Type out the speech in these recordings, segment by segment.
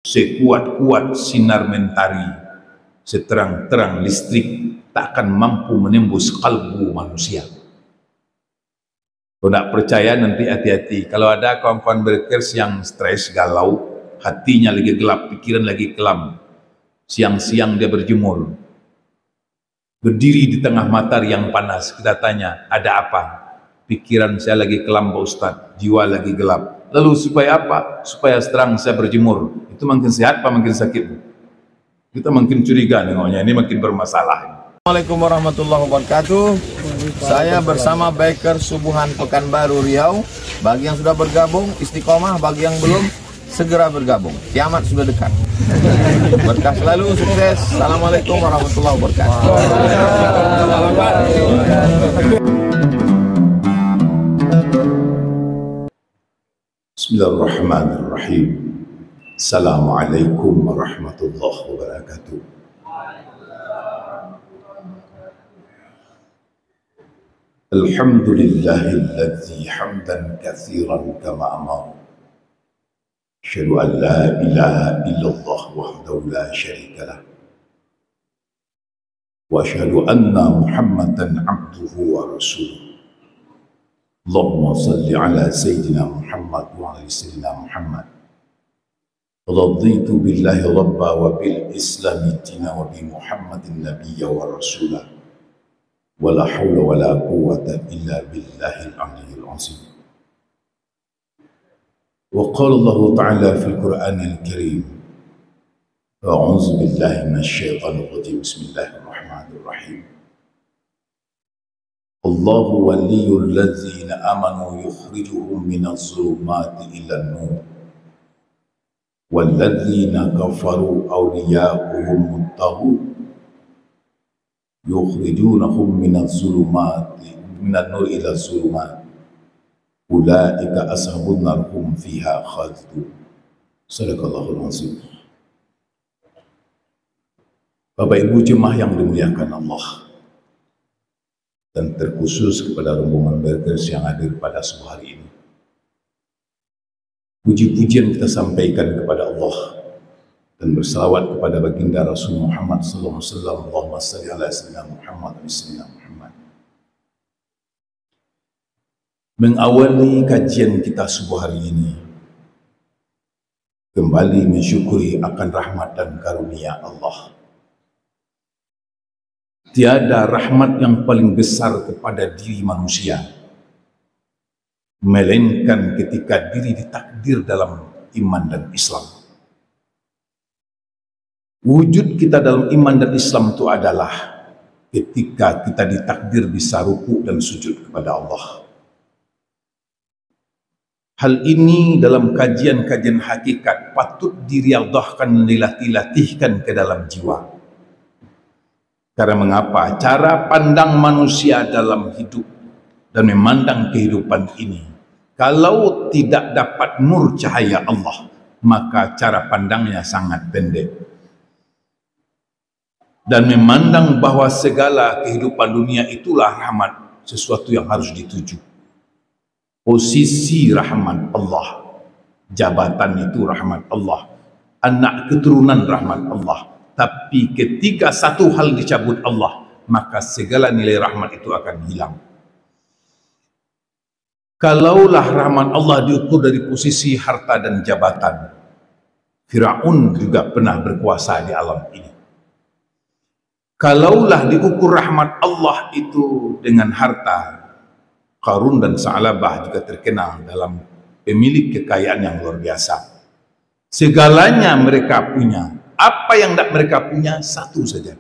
sekuat-kuat sinar mentari, seterang-terang listrik, tak akan mampu menembus kalbu manusia. Kalau tak percaya nanti hati-hati. Kalau ada kawan-kawan berkers yang stres, galau, hatinya lagi gelap, pikiran lagi kelam, siang-siang dia berjemur, berdiri di tengah matahari yang panas, kita tanya, ada apa? Pikiran saya lagi kelam Pak Ustadz, jiwa lagi gelap. Lalu supaya apa? Supaya seterang saya berjemur. Itu makin sehat apa makin sakit? Kita makin curiga nengoknya, ini makin bermasalah. Assalamualaikum warahmatullahi wabarakatuh. Saya bersama Biker Subuhan Pekanbaru Riau. Bagi yang sudah bergabung, istiqomah. Bagi yang belum, segera bergabung. Kiamat sudah dekat. Berkah selalu, sukses. Assalamualaikum warahmatullahi wabarakatuh. Bismillahirrahmanirrahim. Assalamualaikum warahmatullahi wabarakatuh. Alhamdulillahilladzi hamdan katsiran kama amara. Asyhadu an la ilaha illallah wahdahu la syarika lah. Wa asyhadu anna Muhammadan abduhu wa rasuluh. Allahumma salli ala sayyidina Muhammad wa ala sayyidina Muhammad. Raditu billahi rabba wa bil islami dina wa bi Muhammadin nabiyya wa rasulah. Wala hawla wala quwwata illa billahil aliyyil azim. Wa qala Allah ta'ala fil Qur'anil Karim, a'udzu billahi minasy syaithanir rajim. Bismillahirrahmanirrahim. Allahu waliyyul ladzina amanu yukhrijuhum minadh dhulumati ilan nur wal ladzina kafaru awliya'uhum at-taghut yukhrijunahum minan nur ila zulumat ulaika ashabun nar hum fiha khalidun. Sadaqallahul azim. Bapak Ibu jemaah yang dimuliakan Allah, dan terkhusus kepada rombongan Berkers yang hadir pada sore hari ini, puji-pujian kita sampaikan kepada Allah dan bersalawat kepada baginda Rasul Muhammad sallallahu alaihi wasallam. Allahumma shalli ala sayyidina Muhammad wa sayyidina Muhammad. Mengawali kajian kita subuh hari ini, kembali mensyukuri akan rahmat dan karunia Allah. Tiada rahmat yang paling besar kepada diri manusia melainkan ketika diri ditakdir dalam iman dan Islam. Wujud kita dalam iman dan Islam itu adalah ketika kita ditakdir bisa ruku dan sujud kepada Allah. Hal ini dalam kajian-kajian hakikat patut diriadahkan, dilatih-latihkan ke dalam jiwa. Karena mengapa? Cara pandang manusia dalam hidup dan memandang kehidupan ini, kalau tidak dapat nur cahaya Allah, maka cara pandangnya sangat pendek. Dan memandang bahwa segala kehidupan dunia itulah rahmat, sesuatu yang harus dituju. Posisi rahmat Allah, jabatan itu rahmat Allah, anak keturunan rahmat Allah. Tapi ketika satu hal dicabut Allah, maka segala nilai rahmat itu akan hilang. Kalaulah rahmat Allah diukur dari posisi harta dan jabatan, Firaun juga pernah berkuasa di alam ini. Kalaulah diukur rahmat Allah itu dengan harta, Qarun dan Sa'labah juga terkenal dalam pemilik kekayaan yang luar biasa. Segalanya mereka punya. Apa yang tidak mereka punya? Satu saja,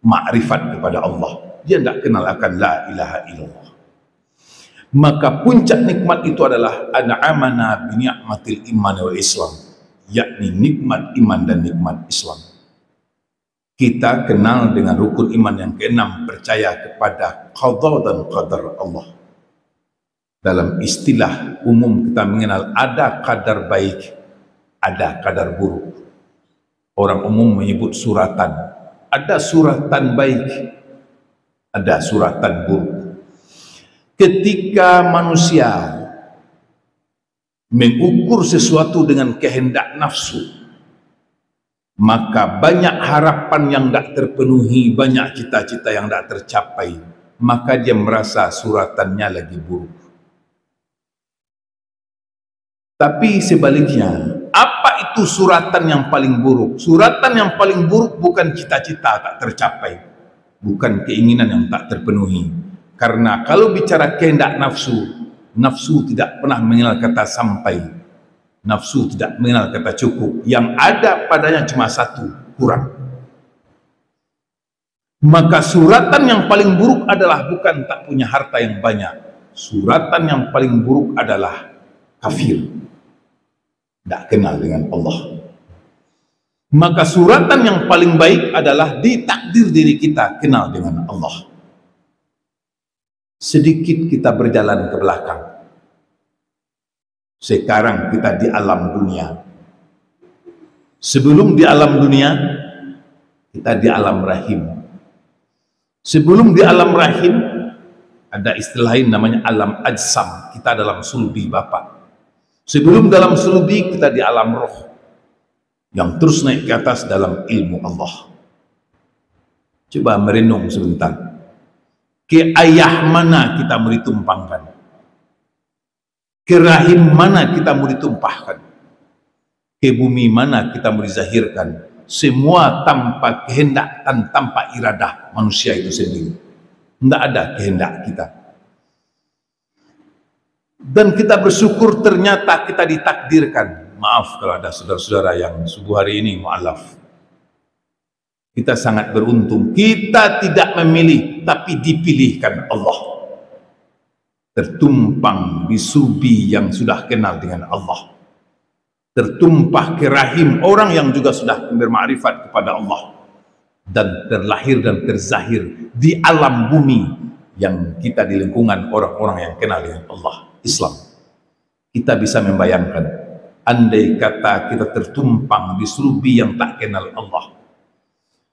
makrifat kepada Allah. Dia tidak kenal akan la ilaha illallah. Maka puncak nikmat itu adalah an'amana bi ni'matil iman wal Islam, yakni nikmat iman dan nikmat Islam. Kita kenal dengan rukun iman yang keenam, percaya kepada qada dan qadar Allah. Dalam istilah umum kita mengenal ada kadar baik, ada kadar buruk. Orang umum menyebut suratan. Ada suratan baik, ada suratan buruk. Ketika manusia mengukur sesuatu dengan kehendak nafsu, maka banyak harapan yang tidak terpenuhi, banyak cita-cita yang tidak tercapai, maka dia merasa suratannya lagi buruk. Tapi sebaliknya, apa itu suratan yang paling buruk? Suratan yang paling buruk bukan cita-cita tak tercapai, bukan keinginan yang tak terpenuhi. Karena kalau bicara kehendak nafsu, nafsu tidak pernah mengenal kata sampai. Nafsu tidak mengenal kata cukup. Yang ada padanya cuma satu, kurang. Maka suratan yang paling buruk adalah bukan tak punya harta yang banyak. Suratan yang paling buruk adalah kafir, tidak kenal dengan Allah. Maka suratan yang paling baik adalah ditakdir diri kita kenal dengan Allah. Sedikit kita berjalan ke belakang. Sekarang kita di alam dunia. Sebelum di alam dunia, kita di alam rahim. Sebelum di alam rahim, ada istilah lain namanya alam ajsam. Kita dalam sulbi Bapa. Sebelum dalam sulbi, kita di alam roh, yang terus naik ke atas dalam ilmu Allah. Coba merenung sebentar. Ke ayah mana kita mau ditumpangkan? Ke rahim mana kita mau ditumpahkan? Ke bumi mana kita mau dizahirkan? Semua tanpa kehendak dan tanpa iradah manusia itu sendiri. Tidak ada kehendak kita. Dan kita bersyukur ternyata kita ditakdirkan. Maaf kalau ada saudara-saudara yang subuh hari ini mu'alaf. Kita sangat beruntung. Kita tidak memilih, tapi dipilihkan Allah. Tertumpang di sulbi yang sudah kenal dengan Allah, tertumpah ke rahim orang yang juga sudah bermakrifat kepada Allah, dan terlahir dan terzahir di alam bumi yang kita di lingkungan orang-orang yang kenal dengan Allah, Islam. Kita bisa membayangkan, andai kata kita tertumpang di sulbi yang tak kenal Allah,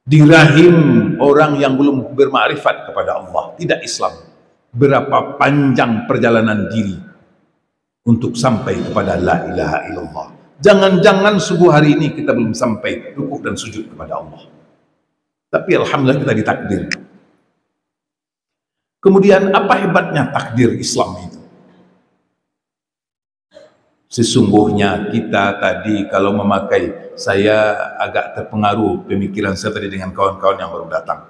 di rahim orang yang belum bermakrifat kepada Allah, tidak Islam, berapa panjang perjalanan diri untuk sampai kepada la ilaha illallah. Jangan-jangan subuh hari ini kita belum sampai rukuk dan sujud kepada Allah. Tapi alhamdulillah kita ditakdir. Kemudian apa hebatnya takdir Islam itu? Sesungguhnya kita tadi kalau memakai, saya agak terpengaruh pemikiran saya tadi dengan kawan-kawan yang baru datang.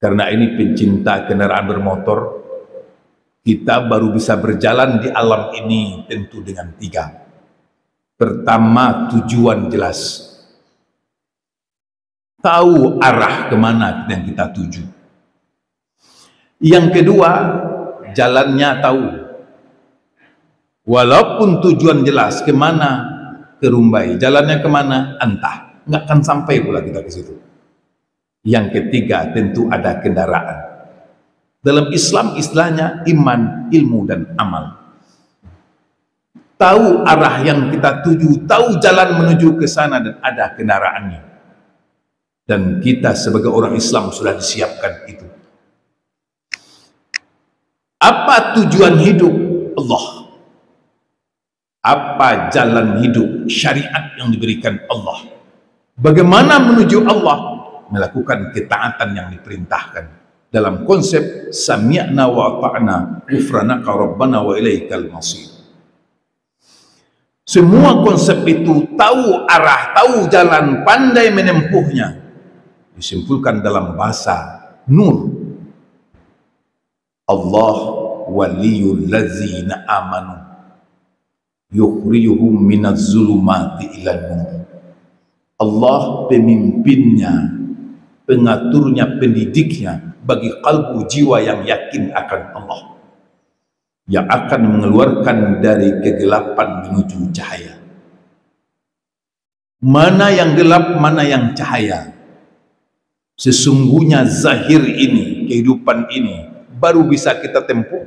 Karena ini pencinta kendaraan bermotor, kita baru bisa berjalan di alam ini tentu dengan 3. Pertama, tujuan jelas. Tahu arah kemana yang kita tuju. Yang kedua, jalannya tahu. Walaupun tujuan jelas kemana, ke Rumbai, jalannya kemana, entah. Nggak akan sampai pula kita ke situ. Yang ketiga, tentu ada kendaraan. Dalam Islam istilahnya iman, ilmu, dan amal. Tahu arah yang kita tuju, tahu jalan menuju ke sana, dan ada kendaraannya. Dan kita sebagai orang Islam sudah disiapkan itu. Apa tujuan hidup? Allah. Apa jalan hidup, syariat yang diberikan Allah? Bagaimana menuju Allah? Melakukan ketaatan yang diperintahkan dalam konsep sami'na wa ta'na ghufranaka rabbana wa ilaikal masir. Semua konsep itu tahu arah, tahu jalan, pandai menempuhnya, disimpulkan dalam bahasa Nur. Allah waliyul ladzina amanu yukhrijuhum minaz zulumati ilan nur. Allah pemimpinnya, pengaturnya, pendidiknya bagi kalbu jiwa yang yakin akan Allah, yang akan mengeluarkan dari kegelapan menuju cahaya. Mana yang gelap, mana yang cahaya? Sesungguhnya zahir ini, kehidupan ini baru bisa kita tempuh.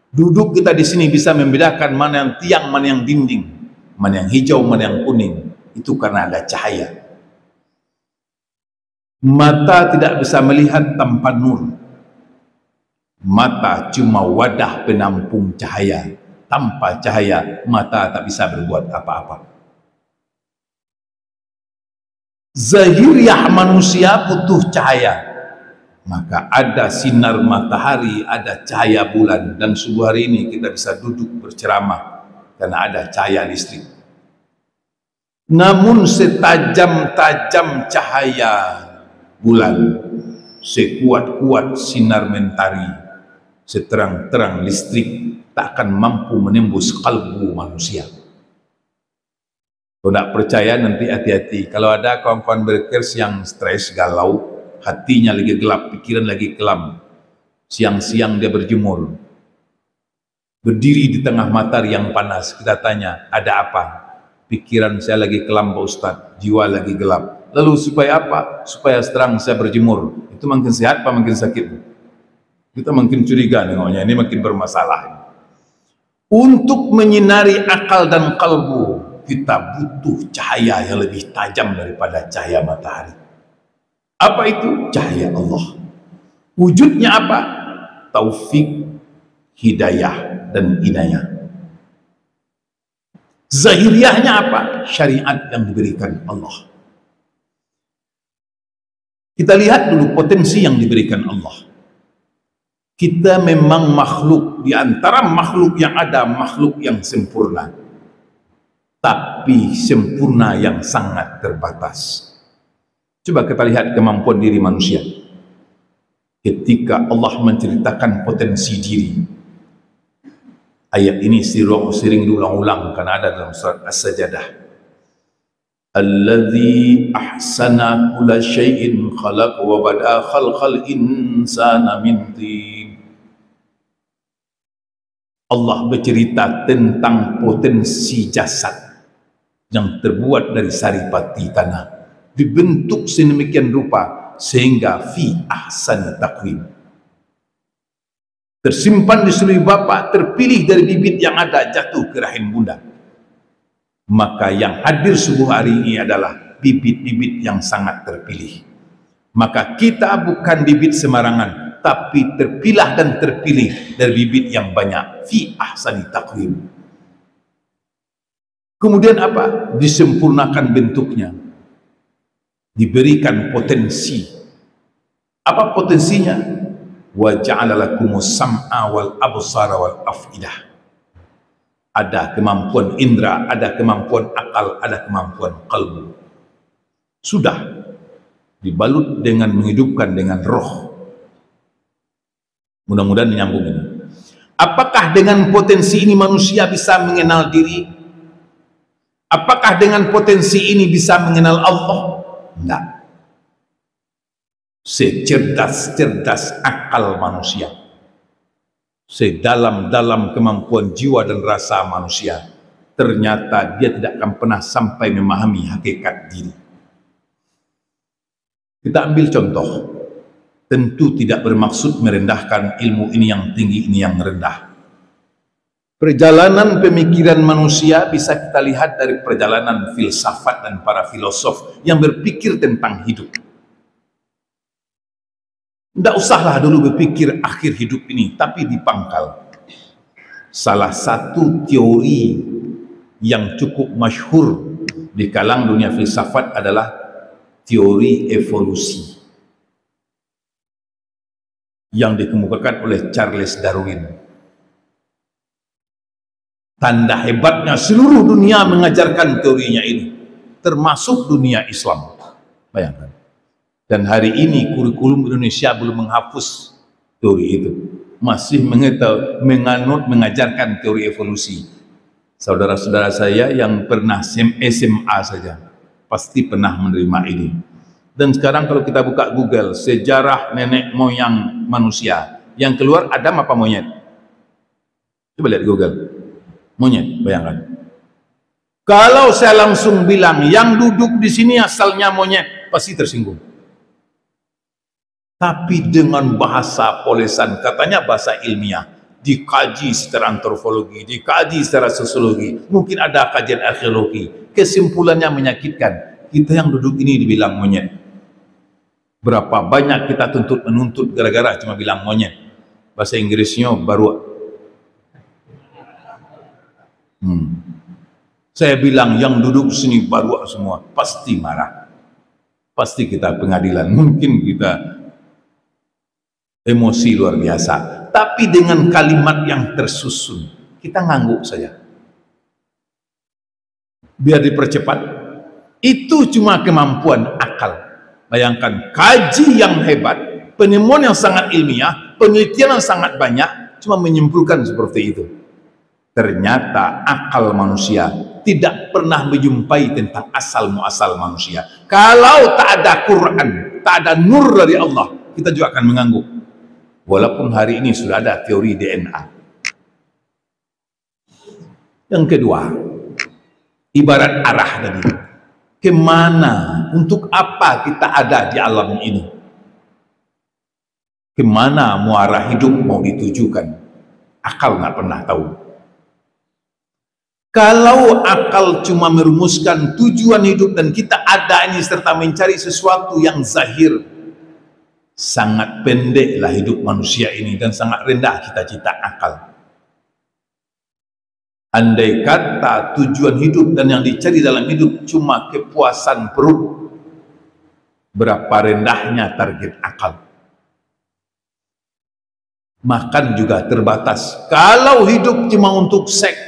Duduk kita di sini bisa membedakan mana yang tiang, mana yang dinding, mana yang hijau, mana yang kuning. Itu karena ada cahaya. Mata tidak bisa melihat tanpa nur. Mata cuma wadah penampung cahaya. Tanpa cahaya, mata tak bisa berbuat apa-apa. Zahiriah manusia butuh cahaya. Maka ada sinar matahari, ada cahaya bulan, dan subuh hari ini kita bisa duduk berceramah karena ada cahaya listrik. Namun setajam-tajam cahaya bulan, sekuat-kuat sinar mentari, seterang-terang listrik, tak akan mampu menembus kalbu manusia. Kalau tidak percaya nanti hati-hati. Kalau ada kawan-kawan breakers yang stres, galau, hatinya lagi gelap, pikiran lagi kelam, siang-siang dia berjemur, berdiri di tengah matahari yang panas, kita tanya, ada apa? Pikiran saya lagi kelam Pak Ustadz, jiwa lagi gelap. Lalu supaya apa? Supaya terang saya berjemur. Itu makin sehat apa makin sakit? Kita makin curiga nengoknya, ini makin bermasalah. Untuk menyinari akal dan kalbu, kita butuh cahaya yang lebih tajam daripada cahaya matahari. Apa itu? Cahaya Allah. Wujudnya apa? Taufik, hidayah, dan inayah. Zahiriahnya apa? Syariat yang diberikan Allah. Kita lihat dulu potensi yang diberikan Allah. Kita memang makhluk, di antara makhluk yang ada, makhluk yang sempurna. Tapi sempurna yang sangat terbatas. Coba kita lihat kemampuan diri manusia. Ketika Allah menceritakan potensi diri, ayat ini sering diulang-ulang karena ada dalam surat As-Sajdah. Alladzi ahsana kulla syai'in khalaq wa bada khalqal insana min tin. Allah bercerita tentang potensi jasad yang terbuat dari saripati tanah, dibentuk sedemikian rupa sehingga fi ahsani taqwim, tersimpan di suri bapa, terpilih dari bibit yang ada jatuh ke rahim bunda. Maka yang hadir subuh hari ini adalah bibit-bibit yang sangat terpilih. Maka kita bukan bibit sembarangan, tapi terpilah dan terpilih dari bibit yang banyak, fi ahsani taqwim. Kemudian apa? Disempurnakan bentuknya, diberikan potensi. Apa potensinya? Wa ja'ala lakumus sam'a wal absara wal afidah. Ada kemampuan indera, ada kemampuan akal, ada kemampuan kalbu. Sudah dibalut dengan menghidupkan dengan roh. Mudah-mudahan menyambung ini. Apakah dengan potensi ini manusia bisa mengenal diri? Apakah dengan potensi ini bisa mengenal Allah? Tidak. Secerdas-cerdas akal manusia, sedalam-dalam kemampuan jiwa dan rasa manusia, ternyata dia tidak akan pernah sampai memahami hakikat diri. Kita ambil contoh, tentu tidak bermaksud merendahkan ilmu ini yang tinggi, ini yang rendah. Perjalanan pemikiran manusia bisa kita lihat dari perjalanan filsafat dan para filosof yang berpikir tentang hidup. Tidak usahlah dulu berpikir akhir hidup ini, tapi dipangkal. Salah satu teori yang cukup masyhur di kalangan dunia filsafat adalah teori evolusi yang dikemukakan oleh Charles Darwin. Tanda hebatnya seluruh dunia mengajarkan teorinya ini, termasuk dunia Islam. Bayangkan. Dan hari ini kurikulum Indonesia belum menghapus teori itu, masih mengajarkan teori evolusi. Saudara-saudara saya yang pernah SMA saja pasti pernah menerima ini. Dan sekarang kalau kita buka Google sejarah nenek moyang manusia, yang keluar Adam apa monyet? Coba lihat Google, monyet. Bayangkan. Kalau saya langsung bilang yang duduk di sini asalnya monyet, pasti tersinggung. Tapi dengan bahasa polesan, katanya bahasa ilmiah, dikaji secara antropologi, dikaji secara sosiologi, mungkin ada kajian arkeologi, kesimpulannya menyakitkan. Kita yang duduk ini dibilang monyet. Berapa banyak kita menuntut gara-gara cuma bilang monyet. Bahasa Inggrisnya baru. Saya bilang yang duduk sini baru semua, pasti marah. pasti kita pengadilan, mungkin kita emosi luar biasa. Tapi dengan kalimat yang tersusun, kita ngangguk saja. Biar dipercepat. Itu cuma kemampuan akal. Bayangkan, kaji yang hebat, penemuan yang sangat ilmiah, penelitian yang sangat banyak, cuma menyimpulkan seperti itu. Ternyata akal manusia tidak pernah menjumpai tentang asal muasal manusia. Kalau tak ada Quran, tak ada nur dari Allah, kita juga akan mengangguk. Walaupun hari ini sudah ada teori DNA. Yang kedua, ibarat arah tadi. Kemana, untuk apa kita ada di alam ini? Kemana muara hidup mau ditujukan? Akal nggak pernah tahu. Kalau akal cuma merumuskan tujuan hidup dan kita ada ini serta mencari sesuatu yang zahir, sangat pendeklah hidup manusia ini dan sangat rendah cita-cita akal. Andai kata tujuan hidup dan yang dicari dalam hidup cuma kepuasan perut, berapa rendahnya target akal. Makan juga terbatas. Kalau hidup cuma untuk seks,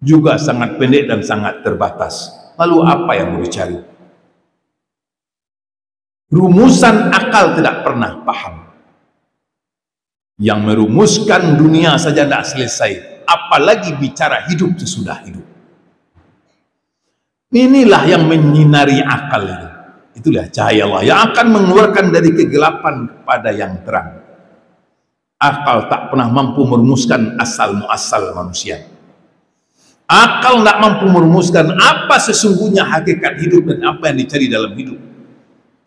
juga sangat pendek dan sangat terbatas. Lalu apa yang mau dicari? Rumusan akal tidak pernah paham. Yang merumuskan dunia saja tidak selesai, apalagi bicara hidup sesudah hidup. Inilah yang menyinari akal itu. Itulah cahaya Allah yang akan mengeluarkan dari kegelapan kepada yang terang. Akal tak pernah mampu merumuskan asal muasal manusia. Akal tak mampu merumuskan apa sesungguhnya hakikat hidup dan apa yang dicari dalam hidup.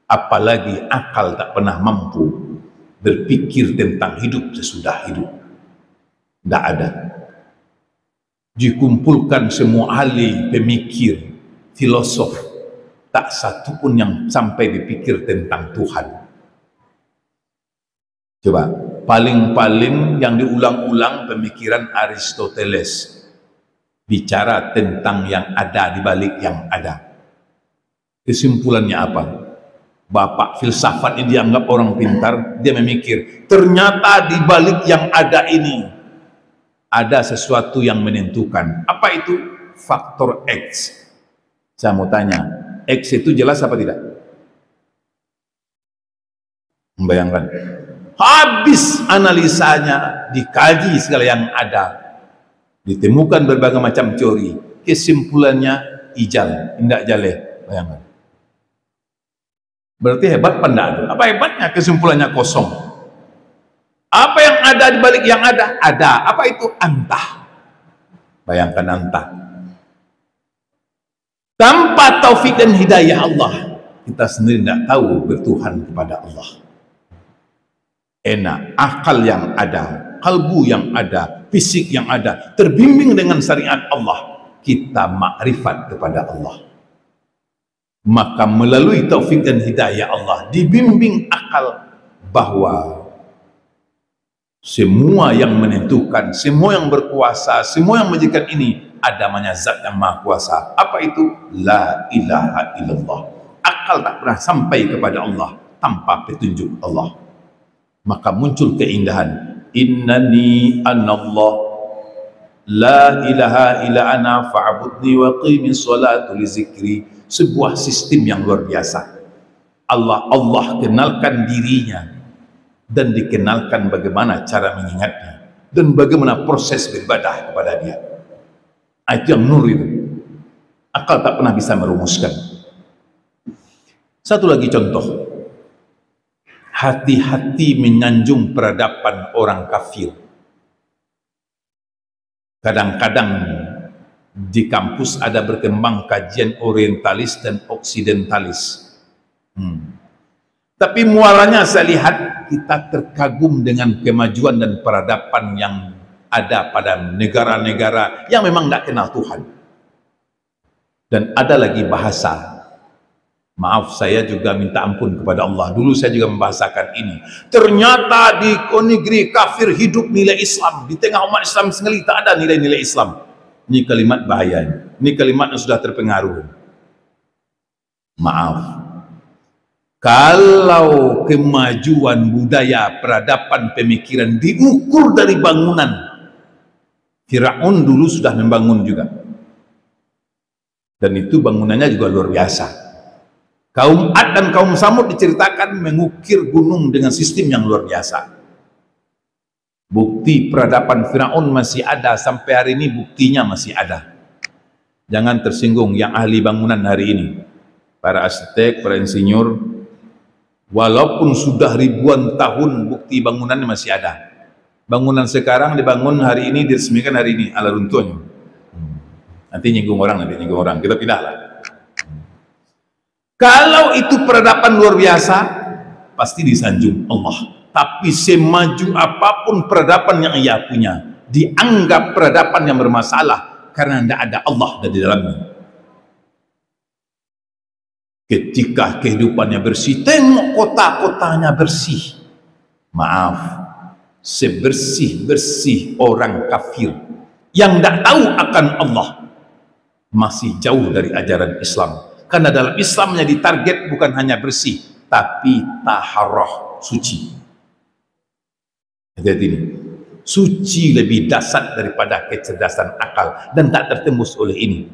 Apalagi akal tak pernah mampu berpikir tentang hidup sesudah hidup. Tidak ada. Dikumpulkan semua ahli pemikir, filosof, tak satu pun yang sampai berpikir tentang Tuhan. Coba, paling-paling yang diulang-ulang pemikiran Aristoteles, bicara tentang yang ada di balik yang ada. Kesimpulannya apa? Bapak filsafat ini dianggap orang pintar, dia memikir, ternyata di balik yang ada ini ada sesuatu yang menentukan. Apa itu? Faktor X. Saya mau tanya, X itu jelas apa tidak? Membayangkan. Habis analisanya, dikaji segala yang ada, ditemukan berbagai macam teori, kesimpulannya ijal, indak jale. Bayangkan. Berarti hebat pandai. Apa hebatnya? Kesimpulannya kosong. Apa yang ada di balik yang ada? Ada. Apa itu? Antah. Bayangkan antah. Tanpa taufik dan hidayah Allah, kita sendiri tidak tahu bertuhan kepada Allah. Enak, akal yang ada, kalbu yang ada, fisik yang ada, terbimbing dengan syariat Allah, kita makrifat kepada Allah. Maka melalui taufik dan hidayah Allah, dibimbing akal bahwa semua yang menentukan, semua yang berkuasa, semua yang menjadikan ini ada namanya zat yang maha kuasa. Apa itu? La ilaha illallah. Akal tak pernah sampai kepada Allah tanpa petunjuk Allah. Maka muncul keindahan. Innani anallah la ilaha illa ana fa'budni wa qimis salatu li zikri. Sebuah sistem yang luar biasa. Allah kenalkan dirinya dan dikenalkan bagaimana cara mengingatnya dan bagaimana proses beribadah kepada dia. Itu yang nur itu. Akal tak pernah bisa merumuskan. Satu lagi contoh. Hati-hati menyanjung peradaban orang kafir. Kadang-kadang di kampus ada berkembang kajian orientalis dan oksidentalis. Tapi muaranya saya lihat kita terkagum dengan kemajuan dan peradaban yang ada pada negara-negara yang memang tidak kenal Tuhan. Dan ada lagi bahasa. Maaf, saya juga minta ampun kepada Allah. Dulu saya juga membahasakan ini. Ternyata di negeri kafir hidup nilai Islam. Di tengah umat Islam sekali tak ada nilai-nilai Islam. Ini kalimat bahaya. Ini kalimat yang sudah terpengaruh. Maaf. Kalau kemajuan budaya, peradaban, pemikiran diukur dari bangunan, Firaun dulu sudah membangun juga. Dan itu bangunannya juga luar biasa. Kaum Ad dan kaum Samud diceritakan mengukir gunung dengan sistem yang luar biasa. Bukti peradaban Firaun masih ada, sampai hari ini buktinya masih ada. Jangan tersinggung yang ahli bangunan hari ini, para arsitek, para insinyur, walaupun sudah ribuan tahun bukti bangunannya masih ada. Bangunan sekarang dibangun hari ini, diresmikan hari ini, ala runtuhnya. Nanti nyinggung orang, kita pindahlah. Kalau itu peradaban luar biasa, pasti disanjung Allah. Tapi semaju apapun peradaban yang ia punya, dianggap peradaban yang bermasalah karena tidak ada Allah di dalamnya. Ketika kehidupannya bersih, tengok kota-kotanya bersih. Maaf, sebersih-bersih orang kafir yang tidak tahu akan Allah masih jauh dari ajaran Islam. Karena dalam Islamnya ditarget bukan hanya bersih, tapi taharah, suci. Hati-hati ini, suci lebih dasar daripada kecerdasan akal dan tak tertembus oleh ini.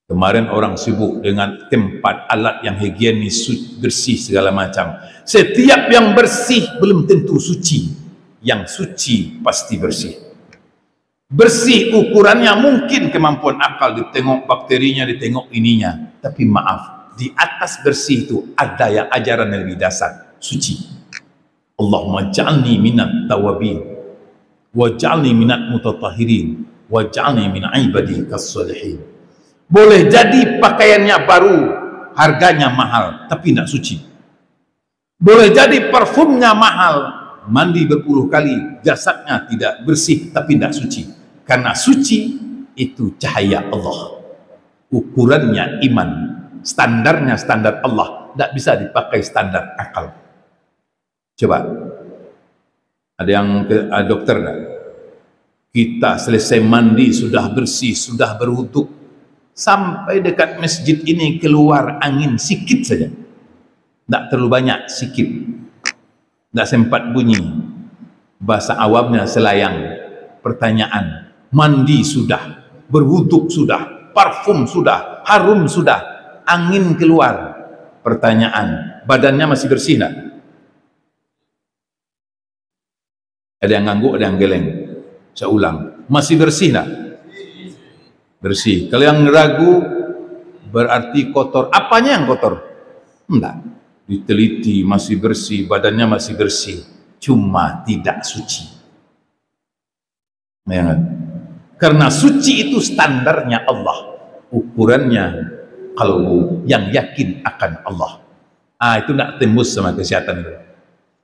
Kemarin orang sibuk dengan tempat alat yang higienis, bersih segala macam. Setiap yang bersih belum tentu suci. Yang suci pasti bersih. Bersih ukurannya mungkin kemampuan akal, ditengok bakterinya, ditengok ininya. Tapi maaf, di atas bersih itu ada yang ajaran yang lebih dasar, suci. Allahumma ja'alni minat tawabin waj'alni minat mutatahirin waj'alni min ibadikas salihin. Boleh jadi pakaiannya baru, harganya mahal, tapi tidak suci. Boleh jadi parfumnya mahal, mandi berpuluh kali, jasadnya tidak bersih, tapi tidak suci. Karena suci itu cahaya Allah, ukurannya iman, standarnya standar Allah, tidak bisa dipakai standar akal. Coba, ada yang dokter enggak? Kita selesai mandi, sudah bersih, sudah berwuduk, sampai dekat masjid ini keluar angin sikit saja, tidak terlalu banyak, sikit, tidak sempat bunyi. Bahasa awamnya selayang. Pertanyaan, mandi sudah, berwuduk sudah, parfum sudah, harum sudah, angin keluar. Pertanyaan, badannya masih bersih enggak? Ada yang ngangguk, ada yang geleng. Saya ulang, masih bersih enggak? Bersih. Kalau yang ragu berarti kotor. Apanya yang kotor? Enggak. Diteliti, masih bersih, badannya masih bersih, cuma tidak suci. Bayangkan. Karena suci itu standarnya Allah, ukurannya kalbu yang yakin akan Allah. Itu tidak tembus sama kesehatan itu.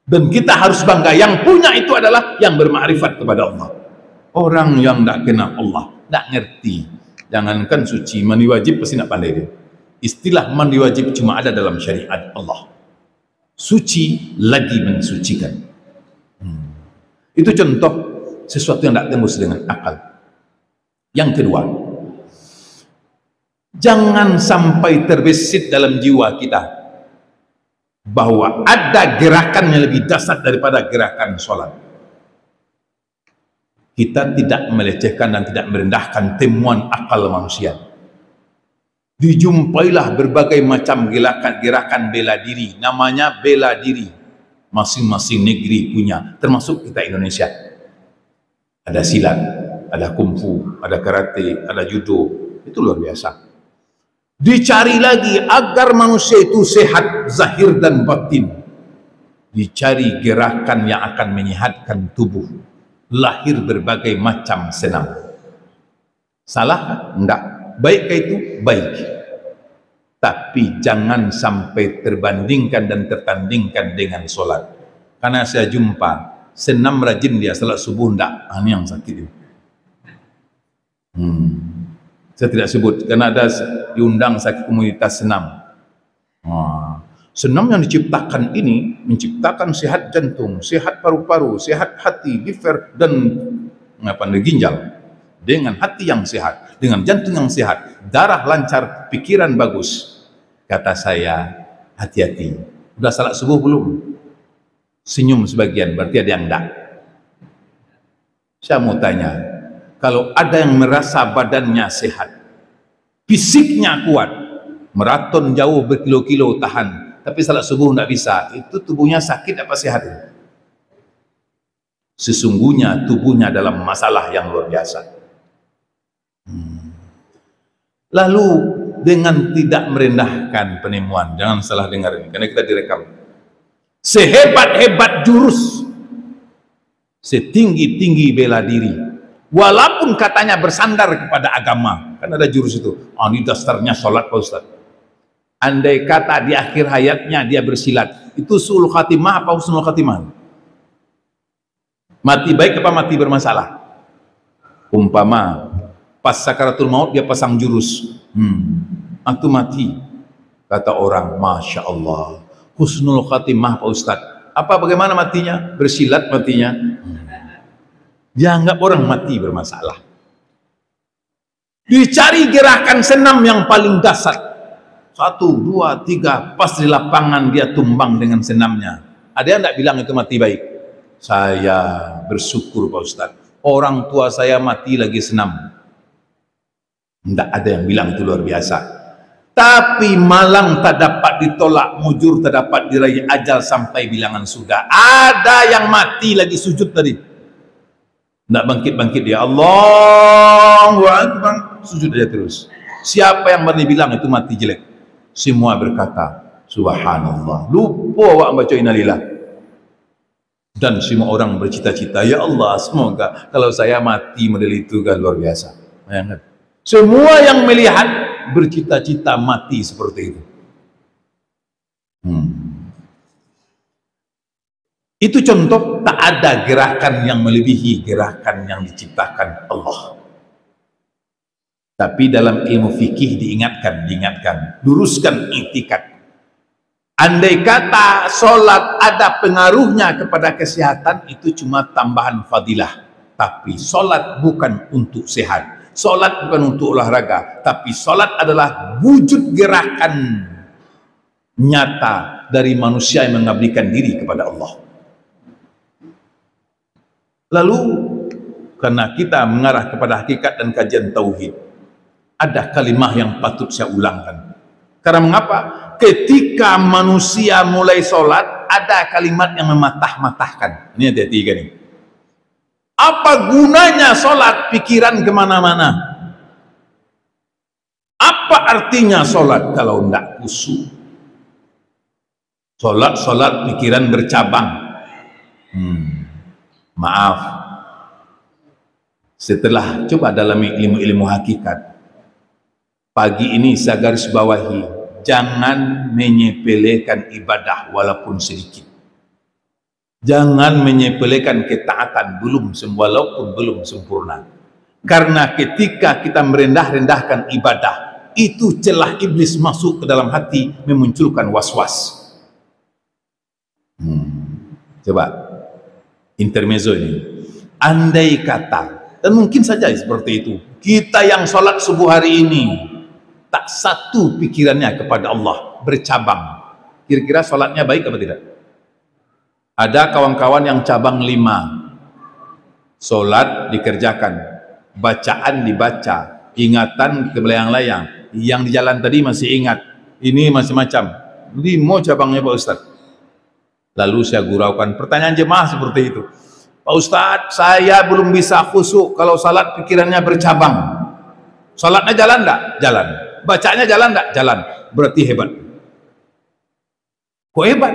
Dan kita harus bangga, yang punya itu adalah yang bermakrifat kepada Allah. Orang yang tidak kenal Allah, tidak ngerti, jangankan suci, mandi wajib pasti tidak pandai dia. Istilah mandi wajib cuma ada dalam syariat Allah. Suci lagi mensucikan. Itu contoh sesuatu yang tidak tembus dengan akal. Yang kedua, jangan sampai terbesit dalam jiwa kita bahwa ada gerakan yang lebih dasar daripada gerakan sholat. Kita tidak melecehkan dan tidak merendahkan temuan akal manusia. Dijumpailah berbagai macam gerakan bela diri, namanya bela diri. Masing-masing negeri punya, termasuk kita Indonesia. Ada silat, ada kungfu, ada karate, ada judo, itu luar biasa. Dicari lagi agar manusia itu sehat zahir dan batin. Dicari gerakan yang akan menyehatkan tubuh. Lahir berbagai macam senam. Salah? Enggak. Baikkah itu? Baik. Tapi jangan sampai terbandingkan dan tertandingkan dengan sholat. Karena saya jumpa senam rajin dia, salat subuh enggak. Ini yang sakit itu. Saya tidak sebut karena ada diundang sakit komunitas senam. Senam yang diciptakan ini menciptakan sehat jantung, sehat paru-paru, sehat hati, liver dan ginjal. Dengan hati yang sehat, dengan jantung yang sehat, darah lancar, pikiran bagus. Kata saya, Hati-hati. Udah salat subuh belum? Senyum sebagian, berarti ada yang enggak. Saya mau tanya, kalau ada yang merasa badannya sehat, fisiknya kuat, maraton jauh berkilo-kilo tahan, tapi salat subuh enggak bisa, itu tubuhnya sakit apa sehat? Sesungguhnya tubuhnya dalam masalah yang luar biasa. Lalu dengan tidak merendahkan penemuan, jangan salah dengar ini, karena kita direkam. Sehebat-hebat jurus, setinggi-tinggi bela diri, walaupun katanya bersandar kepada agama, kan ada jurus itu, ini dasarnya sholat Pak Ustaz. Andai kata di akhir hayatnya dia bersilat, itu su'ul khatimah apa husnul khatimah? Mati baik apa mati bermasalah? Umpama pas sakaratul maut dia pasang jurus, antum mati, kata orang, Masya Allah, husnul khatimah Pak Ustaz. Apa bagaimana matinya? Bersilat matinya. Dianggap orang mati bermasalah. Dicari gerakan senam yang paling dasar. 1, 2, 3, pas di lapangan dia tumbang dengan senamnya. Ada yang tidak bilang itu mati baik? Saya bersyukur Pak Ustaz, orang tua saya mati lagi senam. Tidak ada yang bilang itu luar biasa. Tapi malang tak dapat ditolak, mujur tak dapat diraih, ajal sampai bilangan sudah. Ada yang mati lagi sujud tadi, tidak bangkit-bangkit dia, Allahu Akbar, sujud aja terus. Siapa yang berani bilang itu mati jelek? Semua berkata Subhanallah. Lupa awak baca innalillah. Dan semua orang bercita-cita, ya Allah, semoga kalau saya mati model itu kan luar biasa. Bayangkan. Semua yang melihat bercita-cita mati seperti itu. Itu contoh tak ada gerakan yang melebihi gerakan yang diciptakan Allah. Tapi dalam ilmu fikih diingatkan, luruskan i'tikad. Andai kata solat ada pengaruhnya kepada kesehatan, itu cuma tambahan fadilah. Tapi solat bukan untuk sehat, solat bukan untuk olahraga, tapi solat adalah wujud gerakan nyata dari manusia yang mengabdikan diri kepada Allah. Lalu karena kita mengarah kepada hakikat dan kajian tauhid, ada kalimah yang patut saya ulangkan. Karena mengapa? Ketika manusia mulai sholat, ada kalimat yang mematah-matahkan. Ini hati-hati kan nih. Apa gunanya sholat? Pikiran kemana-mana. Apa artinya sholat kalau tidak khusyuk? Sholat pikiran bercabang. Maaf, setelah coba dalami ilmu-ilmu hakikat, pagi ini saya garis bawahi, jangan menyepelekan ibadah walaupun sedikit. Jangan menyepelekan ketaatan walaupun belum sempurna. Karena ketika kita merendah-rendahkan ibadah, itu celah iblis masuk ke dalam hati, memunculkan was-was. Coba intermezzo ini. Andai kata, dan mungkin saja seperti itu, kita yang sholat subuh hari ini tak satu pikirannya kepada Allah, bercabang, kira-kira sholatnya baik apa tidak? Ada kawan-kawan yang cabang 5, sholat dikerjakan, bacaan dibaca, ingatan ke belayang-layang, yang di jalan tadi masih ingat, ini macam-macam, 5 cabangnya Pak Ustaz. Lalu saya guraukan pertanyaan jemaah seperti itu, Pak Ustaz, saya belum bisa khusyuk kalau salat pikirannya bercabang. Salatnya jalan enggak? Jalan. Bacanya jalan enggak? Jalan. Berarti hebat. Kok hebat?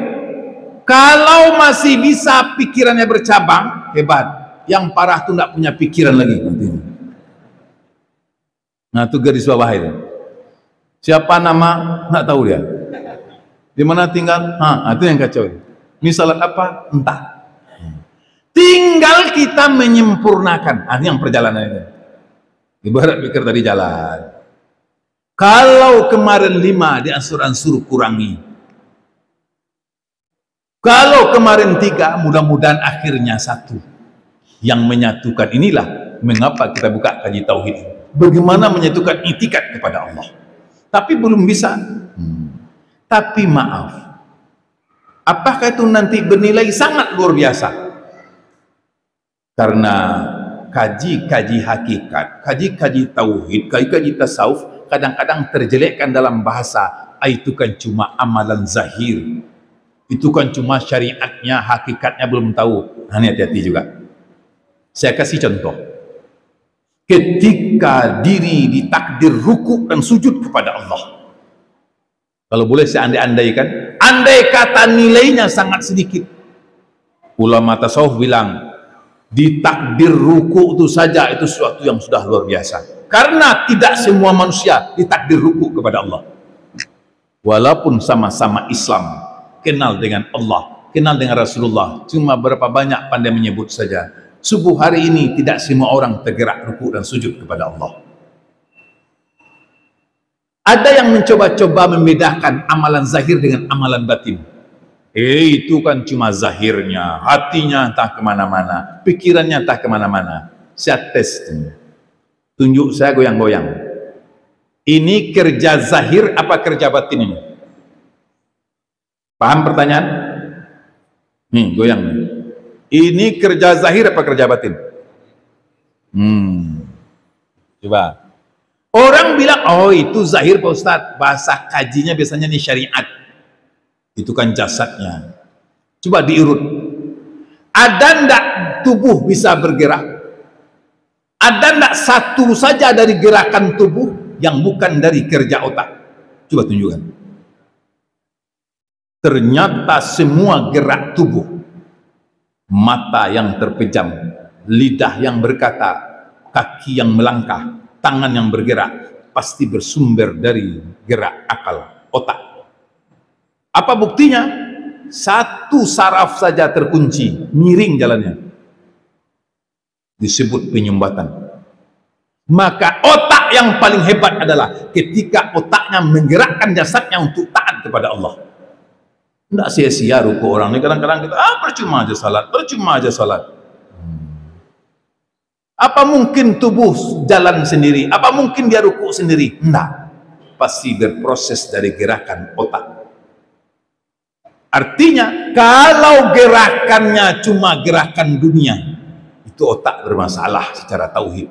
Kalau masih bisa pikirannya bercabang, hebat. Yang parah tuh enggak punya pikiran lagi. Nah, itu garis bawah itu. Siapa nama? Enggak tahu dia. Di mana tinggal? Itu yang kacau. Ini salat apa? Entah. Tinggal kita menyempurnakan. Ini yang perjalanan ini. Ibarat pikir tadi jalan. Kalau kemarin 5 diansur-ansur kurangi. Kalau kemarin 3, mudah-mudahan akhirnya 1. Yang menyatukan inilah mengapa kita buka kaji tauhid. Bagaimana menyatukan i'tikad kepada Allah. Tapi belum bisa. Tapi maaf, apakah itu nanti bernilai sangat luar biasa? Karena kaji-kaji hakikat, kaji-kaji tauhid, kaji-kaji tasawuf kadang-kadang terjelekkan dalam bahasa, itu kan cuma amalan zahir, itu kan cuma syariatnya, hakikatnya belum tahu. Nah, ini hati-hati juga. Saya kasih contoh. Ketika diri ditakdir ruku dan sujud kepada Allah, kalau boleh saya andai-andaikan, andai kata nilainya sangat sedikit, ulama tasawuf bilang ditakdir ruku itu saja itu sesuatu yang sudah luar biasa, karena tidak semua manusia ditakdir ruku kepada Allah. Walaupun sama-sama Islam, kenal dengan Allah, kenal dengan Rasulullah, cuma berapa banyak pandai menyebut saja. Subuh hari ini tidak semua orang tergerak ruku dan sujud kepada Allah. Ada yang mencoba-coba membedakan amalan zahir dengan amalan batin. Itu kan cuma zahirnya, hatinya entah kemana-mana, pikirannya entah kemana-mana. Saya tes, tunjuk saya goyang-goyang. Ini kerja zahir apa kerja batin ini? Paham pertanyaan? Nih, goyang. Ini kerja zahir apa kerja batin? Coba. Orang bilang, oh itu zahir Pak Ustadz, bahasa kajinya biasanya nih syariat. Itu kan jasadnya. Coba diurut. Ada ndak tubuh bisa bergerak? Ada ndak satu saja dari gerakan tubuh yang bukan dari kerja otak? Coba tunjukkan. Ternyata semua gerak tubuh, mata yang terpejam, lidah yang berkata, kaki yang melangkah, tangan yang bergerak, pasti bersumber dari gerak akal, otak. Apa buktinya? Satu saraf saja terkunci, miring jalannya, disebut penyumbatan. Maka otak yang paling hebat adalah ketika otaknya menggerakkan jasadnya untuk taat kepada Allah. Tidak sia-sia ruku orang ini. Kadang-kadang kita, percuma aja salat, percuma aja salat. Apa mungkin tubuh jalan sendiri? Apa mungkin dia ruku sendiri? Tidak. Pasti berproses dari gerakan otak. Artinya, kalau gerakannya cuma gerakan dunia, itu otak bermasalah secara tauhid.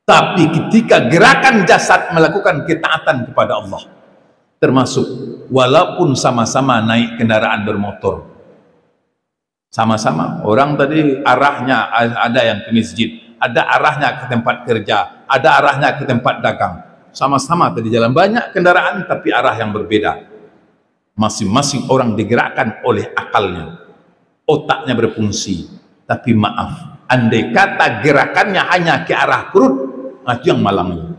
Tapi ketika gerakan jasad melakukan ketaatan kepada Allah, termasuk walaupun sama-sama naik kendaraan bermotor, sama-sama orang tadi arahnya ada yang ke masjid, ada arahnya ke tempat kerja, ada arahnya ke tempat dagang, sama-sama tadi jalan, banyak kendaraan tapi arah yang berbeda. Masing-masing orang digerakkan oleh akalnya, otaknya berfungsi. Tapi maaf, andai kata gerakannya hanya ke arah perut, itu yang malang.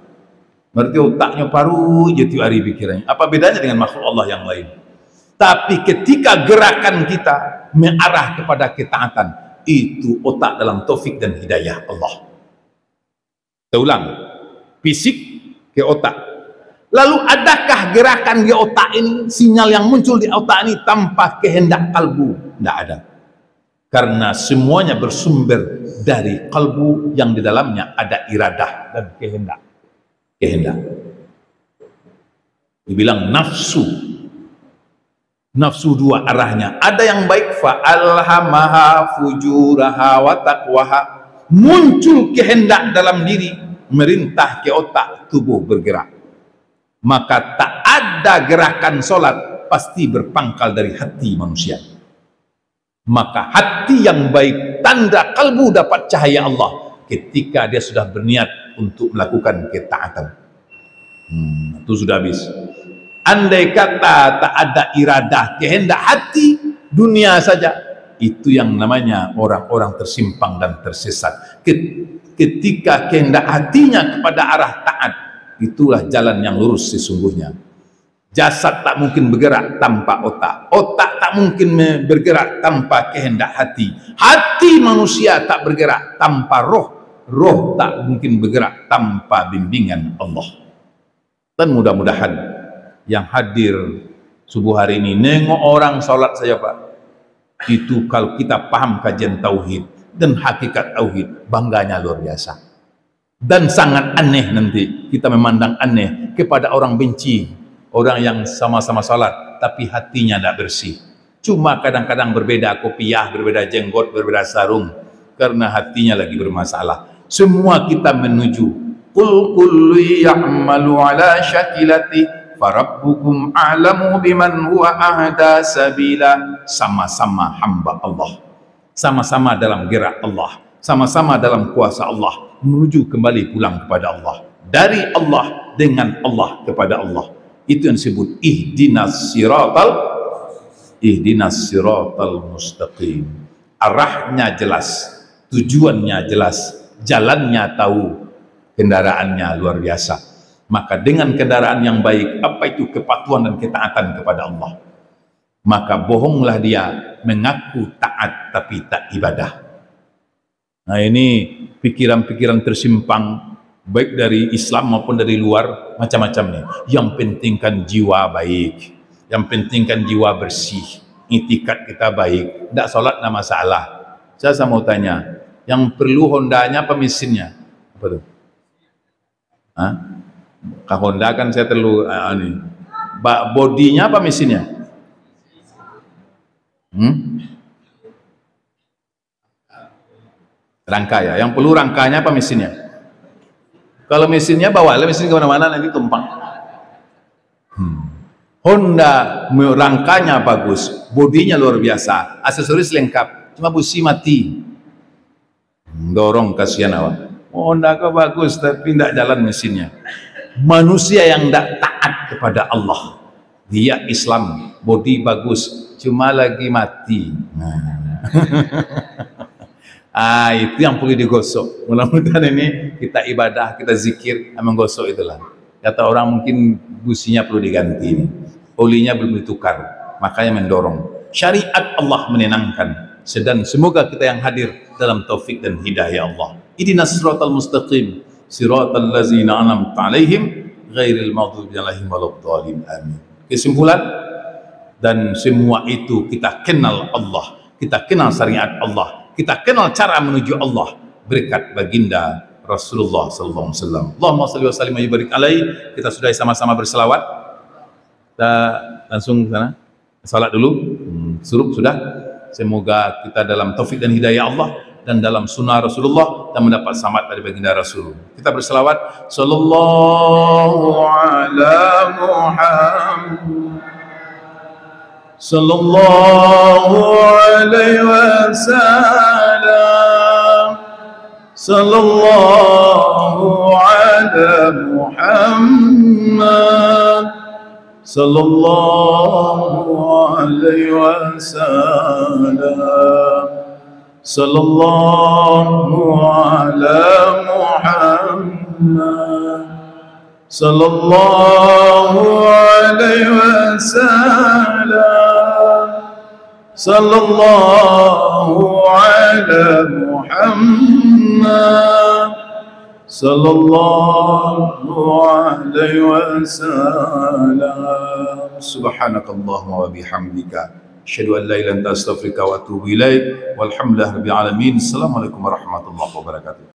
Berarti otaknya paru jadi hari pikirannya. Apa bedanya dengan makhluk Allah yang lain? Tapi ketika gerakan kita mengarah kepada ketaatan, itu otak dalam taufik dan hidayah Allah. Kita ulang, fisik ke otak. Lalu adakah gerakan di otak ini, sinyal yang muncul di otak ini tanpa kehendak kalbu? Tidak ada. Karena semuanya bersumber dari kalbu yang di dalamnya ada iradah dan kehendak. Dibilang nafsu. Nafsu dua arahnya. Ada yang baik, fa'alhamaha fujuraha wa taqwaha. Muncul kehendak dalam diri, merintah ke otak, tubuh bergerak. Maka tak ada gerakan solat pasti berpangkal dari hati manusia. Maka hati yang baik, tanda kalbu dapat cahaya Allah ketika dia sudah berniat untuk melakukan ketaatan. Itu sudah habis. Andai kata tak ada iradah, kehendak hati, dunia saja, itu yang namanya orang-orang tersimpang dan tersesat. Ketika kehendak hatinya kepada arah taat, itulah jalan yang lurus sesungguhnya. Jasad tak mungkin bergerak tanpa otak, otak tak mungkin bergerak tanpa kehendak hati, hati manusia tak bergerak tanpa roh, roh tak mungkin bergerak tanpa bimbingan Allah. Dan mudah-mudahan yang hadir subuh hari ini, nengok orang sholat saja Pak, itu kalau kita paham kajian tauhid dan hakikat tauhid, bangganya luar biasa. Dan sangat aneh nanti kita memandang aneh kepada orang benci, orang yang sama-sama sholat tapi hatinya tidak bersih. Cuma kadang-kadang berbeda kopiah, berbeda jenggot, berbeda sarung, karena hatinya lagi bermasalah. Semua kita menuju qul kullu ya'malu ala syakilati farabbukum a'lamu biman huwa ahda sabila. Sama-sama hamba Allah, sama-sama dalam gerak Allah, sama-sama dalam kuasa Allah, menuju kembali pulang kepada Allah, dari Allah, dengan Allah, kepada Allah. Itu yang disebut ihdinas siratal mustaqim. Arahnya jelas, tujuannya jelas, jalannya tahu, kendaraannya luar biasa. Maka dengan kendaraan yang baik, apa itu kepatuhan dan ketaatan kepada Allah, maka bohonglah dia mengaku taat tapi tak ibadah. Nah, ini pikiran-pikiran tersimpang, baik dari Islam maupun dari luar, macam-macam nih. Yang pentingkan jiwa baik, yang pentingkan jiwa bersih, itikad kita baik, tidak sholat tidak masalah. Saya mau tanya, yang perlu Hondanya apa mesinnya? Apa tuh? Hah? Kak Honda kan saya perlu bodinya apa mesinnya? Rangka ya, yang perlu rangkanya apa mesinnya? Kalau mesinnya bawa mesin kemana-mana nanti tumpang. Honda rangkanya bagus, bodinya luar biasa, aksesoris lengkap, cuma busi mati. Dorong kasihan awak. Honda kau bagus tapi tidak jalan mesinnya. Manusia yang tidak taat kepada Allah, dia Islam, bodi bagus, cuma lagi mati. Itu yang perlu digosok. Mudah-mudahan ini kita ibadah, kita zikir, menggosok itulah. Kata orang mungkin businya perlu diganti, olinya belum ditukar, makanya mendorong. Syariat Allah menenangkan. Sedang semoga kita yang hadir dalam taufik dan hidayah Allah. Ihdinas siratal mustaqim, siratal ladzina an'amta 'alaihim ghairil maghdubi 'alaihim waladdallin. Amin. Kesimpulan, dan semua itu kita kenal Allah, kita kenal syariat Allah, kita kenal cara menuju Allah berkat baginda Rasulullah sallallahu alaihi wasallam. Allahumma shalli wa sallim wa barik alaihi. Kita sudah sama-sama berselawat. Kita langsung ke sana. Salat dulu. Surup sudah. Semoga kita dalam taufik dan hidayah Allah dan dalam sunnah Rasulullah dan mendapat selamat dari baginda Rasul. Kita berselawat. Sallallahu ala Muhammad. Sallallahu alaihi wasallam. Sallallahu ala Muhammad. Sallallahu alaihi wasallam. Sallallahu ala Muhammad. Sallallahu alaihi wasallam. Sallallahu ala Muhammad. Sallallahu alaihi wasallam. Subhanakallahumma wa bihamdika asyhadu an la ilaha illa anta astaghfiruka wa atubu ilaik. Walhamdulillahirabbil alamin. Assalamualaikum warahmatullahi wabarakatuh.